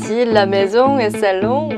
Voici la maison et salon.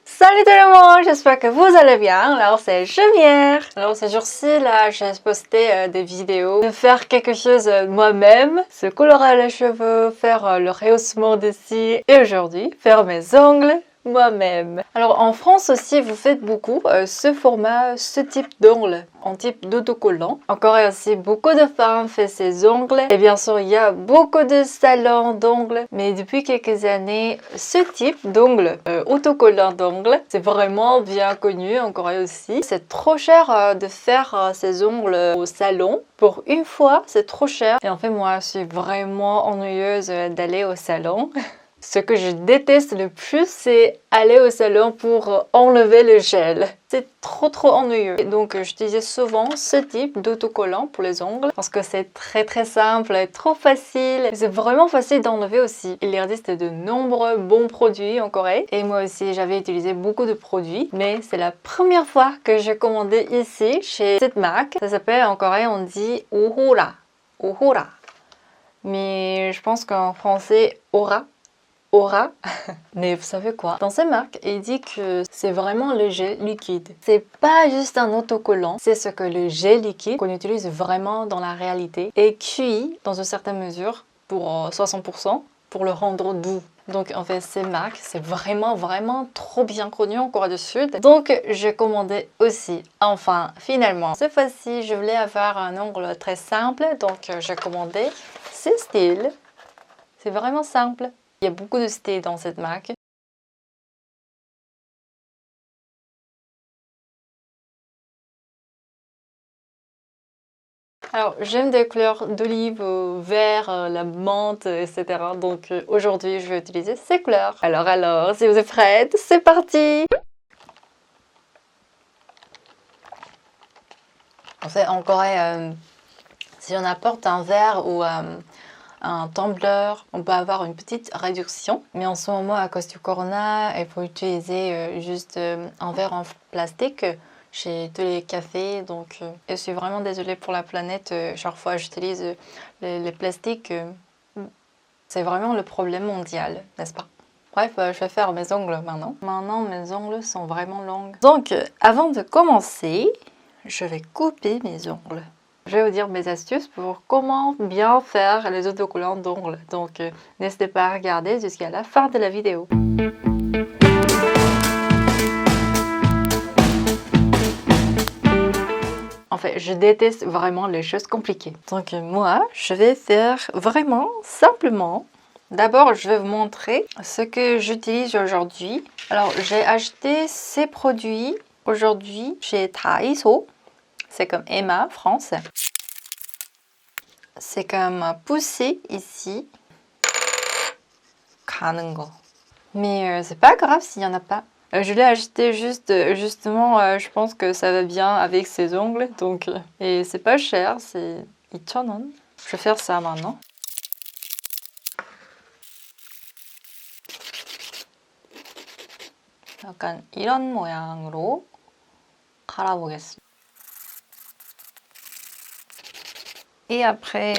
Salut tout le monde, j'espère que vous allez bien. Alors c'est Geneviève. Alors ces jours-ci là, j'ai posté des vidéos de faire quelque chose moi-même, se colorer les cheveux, faire le rehaussement des cils et aujourd'hui faire mes ongles moi-même. Alors en France aussi, vous faites beaucoup ce format, ce type d'ongles en type d'autocollant. En Corée aussi, beaucoup de femmes font ces ongles et bien sûr, il y a beaucoup de salons d'ongles. Mais depuis quelques années, ce type d'ongles, autocollant d'ongles, c'est vraiment bien connu en Corée aussi. C'est trop cher de faire ces ongles au salon. Pour une fois, c'est trop cher. Et en fait, moi, je suis vraiment ennuyeuse d'aller au salon. Ce que je déteste le plus, c'est aller au salon pour enlever le gel. C'est trop ennuyeux. Et donc, j'utilisais souvent ce type d'autocollant pour les ongles parce que c'est très simple et trop facile. C'est vraiment facile d'enlever aussi. Il existe de nombreux bons produits en Corée. Et moi aussi, j'avais utilisé beaucoup de produits. Mais c'est la première fois que j'ai commandé ici, chez cette marque. Ça s'appelle, en Corée, on dit Ohora. Ohora. Mais je pense qu'en français, Aura. Aura. Mais vous savez quoi? Dans ces marques, il dit que c'est vraiment le gel liquide. C'est pas juste un autocollant, c'est ce que le gel liquide qu'on utilise vraiment dans la réalité est cuit dans une certaine mesure pour 60% pour le rendre doux. Donc en fait ces marques, c'est vraiment trop bien connu en Corée du Sud. Donc j'ai commandé aussi. Enfin finalement, cette fois-ci je voulais avoir un ongle très simple, donc j'ai commandé ce style. C'est vraiment simple. Il y a beaucoup de styles dans cette marque. Alors, j'aime des couleurs d'olive, vert, la menthe, etc. Donc aujourd'hui, je vais utiliser ces couleurs. Alors, si vous êtes prête, c'est parti! En fait, en Corée, si on apporte un verre ou un tumbler, on peut avoir une petite réduction. Mais en ce moment, à cause du corona, il faut utiliser juste un verre en plastique chez tous les cafés. Donc, je suis vraiment désolée pour la planète. Chaque fois j'utilise les plastiques, c'est vraiment le problème mondial, n'est-ce pas? Bref, je vais faire mes ongles maintenant. Maintenant, mes ongles sont vraiment longs. Donc, avant de commencer, je vais couper mes ongles. Je vais vous dire mes astuces pour comment bien faire les autocollants d'ongles. Donc, n'hésitez pas à regarder jusqu'à la fin de la vidéo. En fait, je déteste vraiment les choses compliquées. Donc, moi, je vais faire vraiment simplement. D'abord, je vais vous montrer ce que j'utilise aujourd'hui. Alors, j'ai acheté ces produits aujourd'hui chez Daiso. C'est comme Emma, France. C'est comme pousser ici. 가는 거. Mais c'est pas grave s'il n'y en a pas. Je l'ai acheté justement, je pense que ça va bien avec ses ongles. Donc, et c'est pas cher, c'est 2,000 won. Je vais faire ça maintenant. 약간 이런 모양으로 갈아보겠습니다. Et après,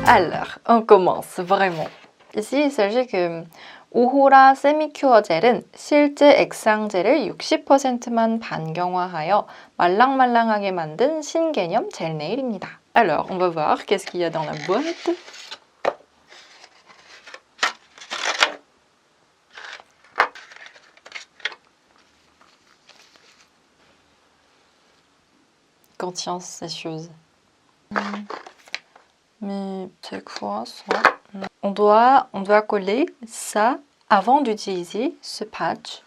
alors, on commence vraiment. Ici, il s'agit que 오호라 세미큐어 젤은 실제 액상젤을 60%만 반경화하여 말랑말랑하게 만든 신개념 젤 네일입니다. Alors, on va voir qu'est-ce qu'il y a dans la boîte. Conscience, ces choses. Mais c'est quoi ça? On doit coller ça avant d'utiliser ce patch.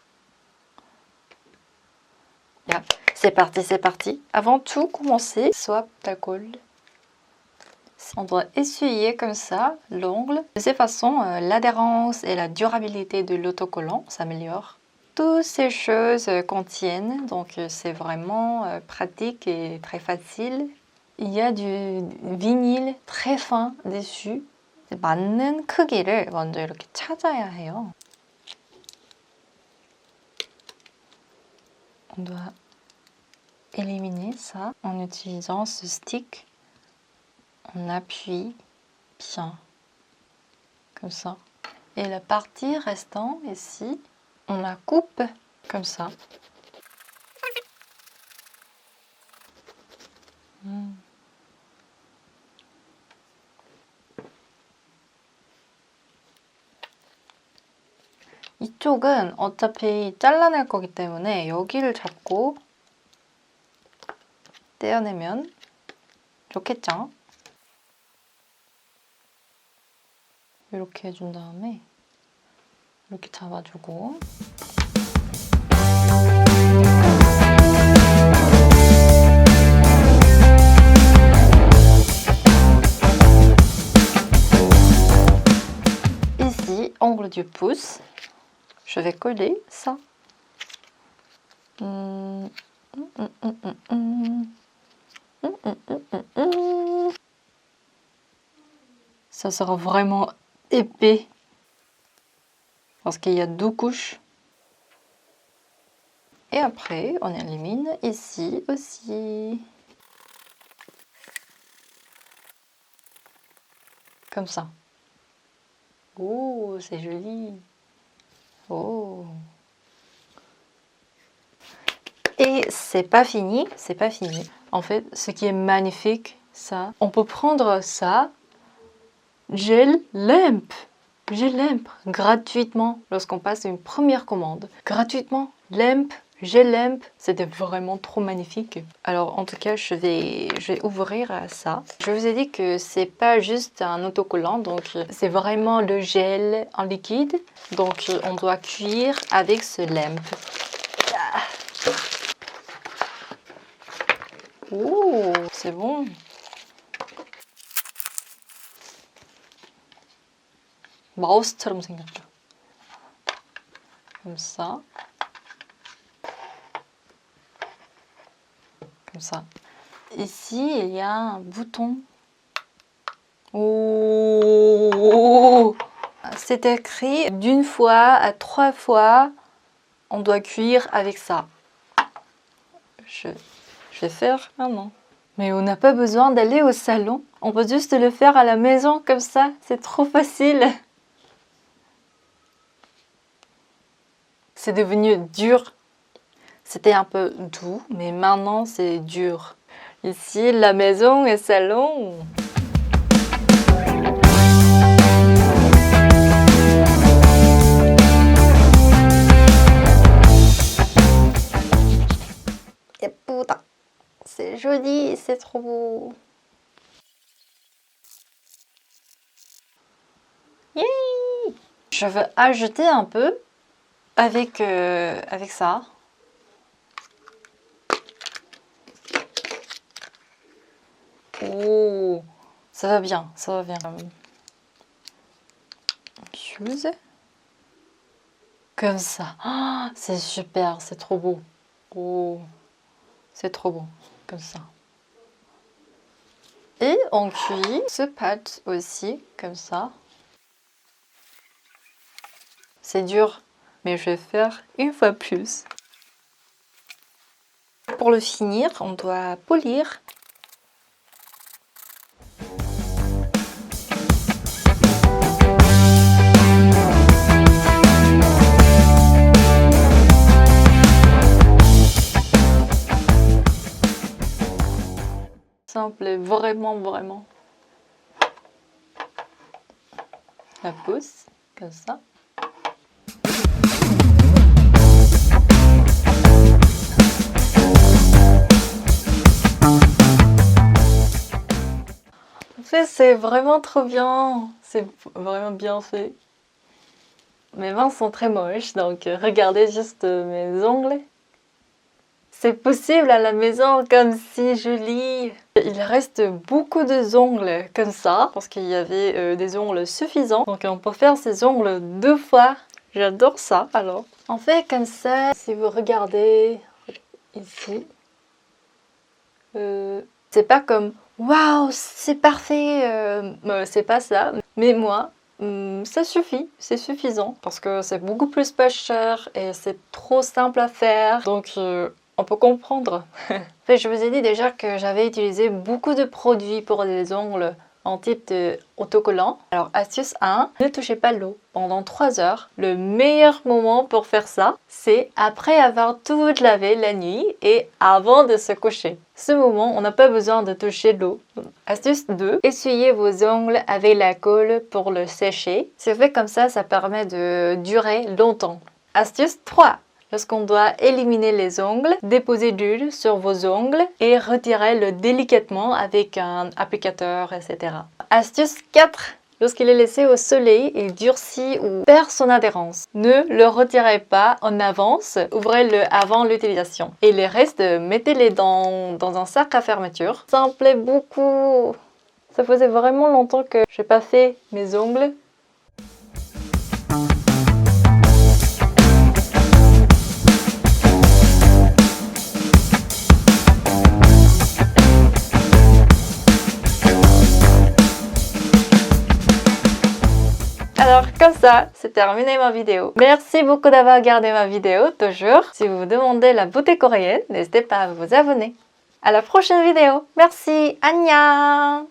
Yeah. C'est parti. Avant tout commencer, soit ta colle. On doit essuyer comme ça l'ongle. De cette façon, l'adhérence et la durabilité de l'autocollant s'améliorent. Toutes ces choses contiennent, donc c'est vraiment pratique et très facile. Il y a du vinyle très fin dessus. 맞는 크기를 먼저 이렇게 찾아야 해요. on doit éliminer ça en utilisant ce stick. On appuie bien, comme ça. Et la partie restante ici, on la coupe comme ça. 이쪽은 어차피 잘라낼 거기 때문에 여기를 잡고 떼어내면 좋겠죠? 이렇게 해준 다음에 이렇게 잡아주고 ici, ongle du pouce, je vais coller ça. Ça sera vraiment épais parce qu'il y a 2 couches. Et après, on élimine ici aussi. Comme ça. Oh, c'est joli. Oh. Et c'est pas fini, c'est pas fini. En fait, ce qui est magnifique, ça, on peut prendre ça, gel lamp, gratuitement lorsqu'on passe une première commande. Gratuitement, lamp, gel lamp, c'était vraiment trop magnifique. Alors en tout cas, je vais ouvrir ça. Je vous ai dit que c'est pas juste un autocollant, donc c'est vraiment le gel en liquide. Donc on doit cuire avec ce lamp. Oh, c'est bon. 마우스처럼 생겼죠. Comme ça. Comme ça. Ici, il y a un bouton. Oh, c'est écrit d'1 fois à 3 fois, on doit cuire avec ça. Je vais faire maintenant. Mais on n'a pas besoin d'aller au salon. On peut juste le faire à la maison comme ça. C'est trop facile. C'est devenu dur. C'était un peu doux, mais maintenant c'est dur. Ici, la maison et salon. 예쁘다. C'est joli, c'est trop beau. Yay! Je veux ajouter un peu avec ça. Oh, ça va bien, ça va bien. Choose. Comme ça. Oh, c'est super, c'est trop beau. Oh, c'est trop beau, comme ça. Et on cuit ce pâte aussi, comme ça. C'est dur, mais je vais faire une fois plus. Pour le finir, on doit polir. Simple et vraiment. La pousse, comme ça. En fait, c'est vraiment trop bien. C'est vraiment bien fait. Mes mains sont très moches, donc regardez juste mes ongles. C'est possible à la maison, comme si joli. Il reste beaucoup d'ongles comme ça, parce qu'il y avait des ongles suffisants. Donc on peut faire ces ongles 2 fois. J'adore ça, alors. On fait comme ça, si vous regardez ici. C'est pas comme waouh, c'est parfait. C'est pas ça. Mais moi, ça suffit, c'est suffisant. Parce que c'est beaucoup plus pas cher et c'est trop simple à faire. Donc on peut comprendre. En fait, je vous ai dit déjà que j'avais utilisé beaucoup de produits pour les ongles en type de autocollant. Alors astuce 1, ne touchez pas l'eau pendant 3 heures. Le meilleur moment pour faire ça, c'est après avoir tout lavé la nuit et avant de se coucher. Ce moment, on n'a pas besoin de toucher l'eau. Astuce 2, essuyez vos ongles avec la colle pour le sécher. C'est fait comme ça permet de durer longtemps. Astuce 3. Lorsqu'on doit éliminer les ongles, déposez l'huile sur vos ongles et retirez-le délicatement avec un applicateur, etc. Astuce 4. Lorsqu'il est laissé au soleil, il durcit ou perd son adhérence. Ne le retirez pas en avance, ouvrez-le avant l'utilisation. Et les restes, mettez-les dans un sac à fermeture. Ça me plaît beaucoup. Ça faisait vraiment longtemps que je n'ai pas fait mes ongles. Alors comme ça, c'est terminé ma vidéo. Merci beaucoup d'avoir regardé ma vidéo, toujours. Si vous vous demandez la beauté coréenne, n'hésitez pas à vous abonner. À la prochaine vidéo. Merci, annyeong.